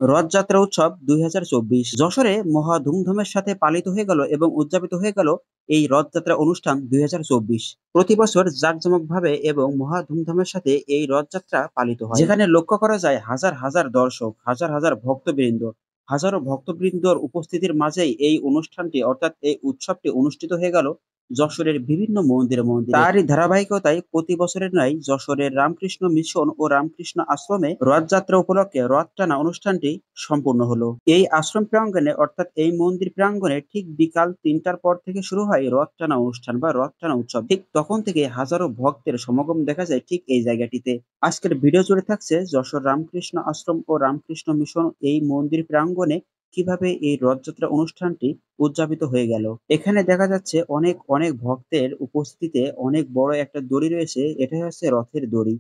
রথযাত্রা উৎসব ২০২৪ যশোরে মহা ধুমধামের সাথে পালিত হয়ে গেল এবং উদযাপিত হয়ে গেল এই রথযাত্রা অনুষ্ঠান ২০২৪। প্রতি বছর জাঁকজমকভাবে এবং মহা ধুমধামের সাথে এই রথযাত্রা পালিত হয়, যেখানে লক্ষ্য করা যায় হাজার হাজার দর্শক, হাজার হাজার ভক্তবৃন্দ, হাজারো ভক্তবৃন্দর উপস্থিতির মাঝেই এই অনুষ্ঠানটি অর্থাৎ এই উৎসবটি অনুষ্ঠিত হয়ে গেল যশোরের বিভিন্ন মন্দিরে মন্দিরে। তারই ধারাবাহিকতায় প্রতি বছরের ন্যায় যশোরের রামকৃষ্ণ মিশন ও রামকৃষ্ণ আশ্রমে রথযাত্রা উপলক্ষে রথ টানা অনুষ্ঠানটি সম্পূর্ণ হলো। এই আশ্রম প্রাঙ্গণে অর্থাৎ এই মন্দির প্রাঙ্গণে ঠিক বিকাল ৩টার পর থেকে শুরু হয় রথ টানা অনুষ্ঠান বা রথ টানা উৎসব। ঠিক তখন থেকে হাজারো ভক্তের সমাগম দেখা যায় ঠিক এই জায়গাটিতে। আজকের ভিডিও জুড়ে থাকছে যশোর রামকৃষ্ণ আশ্রম ও রামকৃষ্ণ মিশন এই মন্দির প্রাঙ্গণে কিভাবে এই রথযাত্রা অনুষ্ঠানটি উদযাপিত হয়ে গেল। এখানে দেখা যাচ্ছে অনেক অনেক ভক্তের উপস্থিতিতে অনেক বড় একটা দড়ি রয়েছে, এটাই হচ্ছে রথের দড়ি।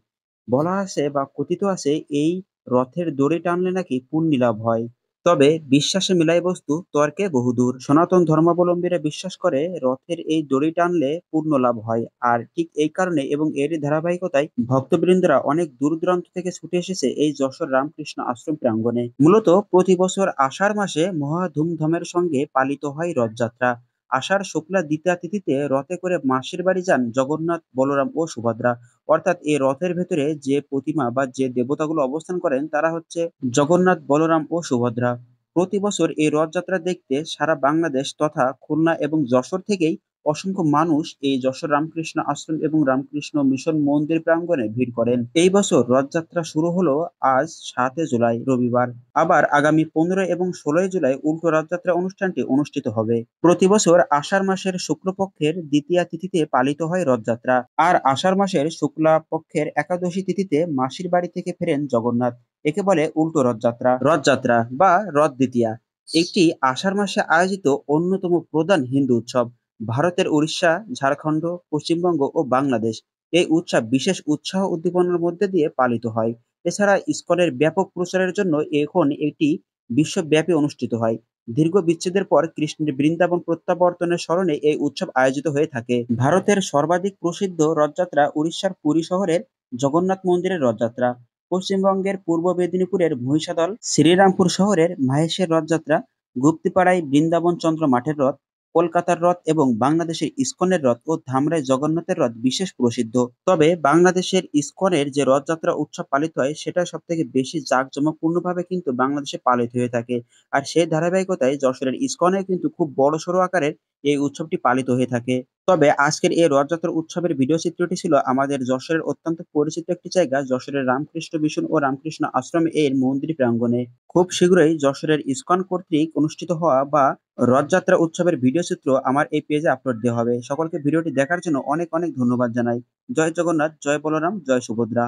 বলা আছে বা কথিত আছে এই রথের দড়ি টানলে নাকি পুণ্য লাভ হয়। তবে বিশ্বাসে মিলাই বস্তু তর্কে বহুদূর। সনাতন ধর্মাবলম্বীরা বিশ্বাস করে রথের এই দড়ি টানলে পুণ্য লাভ হয়। আর ঠিক এই কারণে এবং এরই ধারাবাহিকতায় ভক্তবৃন্দরা অনেক দূর দূরান্ত থেকে ছুটে এসেছে এই যশোর রামকৃষ্ণ আশ্রম প্রাঙ্গণে। মূলত প্রতি বছর আষাঢ় মাসে মহা ধুমধামের সঙ্গে পালিত হয় রথযাত্রা। আষাঢ় শুক্লা দ্বিতীয়া তিথিতে রথে করে মাসির বাড়ি যান জগন্নাথ, বলরাম ও সুভদ্রা। অর্থাৎ এই রথের ভেতরে যে প্রতিমা বা যে দেবতাগুলো অবস্থান করেন তারা হচ্ছে জগন্নাথ, বলরাম ও সুভদ্রা। প্রতি বছর এই রথযাত্রা দেখতে সারা বাংলাদেশ তথা খুলনা এবং যশোর থেকেই অসংখ্য মানুষ এই যশোর রামকৃষ্ণ আশ্রম এবং রামকৃষ্ণ মিশন মন্দির প্রাঙ্গণে ভিড় করেন। এই বছর রথযাত্রা শুরু হলো আজ ৭ জুলাই রবিবার। আবার আগামী ১৫ এবং ১৬ জুলাই উল্টো রথযাত্রা অনুষ্ঠানটি অনুষ্ঠিত হবে। প্রতি বছর আষাঢ় মাসের শুক্লপক্ষের দ্বিতীয়া তিথিতে পালিত হয় রথযাত্রা। আর আষাঢ় মাসের শুক্লা পক্ষের একাদশী তিথিতে মাসির বাড়ি থেকে ফেরেন জগন্নাথ। একে বলে উল্টো রথযাত্রা। রথযাত্রা বা রথ দ্বিতীয়া একটি আষাঢ় মাসে আয়োজিত অন্যতম প্রধান হিন্দু উৎসব। ভারতের উড়িষ্যা, ঝাড়খণ্ড, পশ্চিমবঙ্গ ও বাংলাদেশ এই উৎসব বিশেষ উৎসাহ উদ্দীপনার মধ্যে দিয়ে পালিত হয়। এছাড়া ইসকনের ব্যাপক প্রচারের জন্য এখন এটি বিশ্বব্যাপী অনুষ্ঠিত হয়। দীর্ঘ বিচ্ছেদের পর কৃষ্ণের বৃন্দাবন প্রত্যাবর্তনের স্মরণে এই উৎসব আয়োজিত হয়ে থাকে। ভারতের সর্বাধিক প্রসিদ্ধ রথযাত্রা উড়িষ্যার পুরী শহরের জগন্নাথ মন্দিরের রথযাত্রা, পশ্চিমবঙ্গের পূর্ব মেদিনীপুরের মহিষাদল শ্রীরামপুর শহরের মাহেশের রথযাত্রা, গুপ্তিপাড়ায় বৃন্দাবন চন্দ্র মাঠের রথ, কলকাতার রথ এবং বাংলাদেশের ইসকনের রথ ও ধামরাই জগন্নাথের রথ বিশেষ প্রসিদ্ধ। তবে বাংলাদেশের ইসকনের যে রথযাত্রা উৎসব পালিত হয় সেটা সব থেকে বেশি জাঁকজমকপূর্ণভাবে কিন্তু বাংলাদেশে পালিত হয়ে থাকে। আর সেই ধারাবাহিকতায় যশোরের ইসকনে কিন্তু খুব বড়সড় আকারের এই উৎসবটি পালিত হয়ে থাকে। তবে আজকের এই রথযাত্রা উৎসবের ভিডিও চিত্রটি ছিল আমাদের যশোরের অত্যন্ত পরিচিত একটি জায়গা যশোরের রামকৃষ্ণ মিশন ও রামকৃষ্ণ আশ্রম এর মন্দির প্রাঙ্গণে। খুব শীঘ্রই যশোরের ইসকন কর্তৃক অনুষ্ঠিত হওয়া বা রথযাত্রা উৎসবের ভিডিও চিত্র আমার এই পেজে আপলোড দেওয়া হবে। সকলকে ভিডিওটি দেখার জন্য অনেক অনেক ধন্যবাদ জানাই। জয় জগন্নাথ, জয় বলরাম, জয় সুভদ্রা।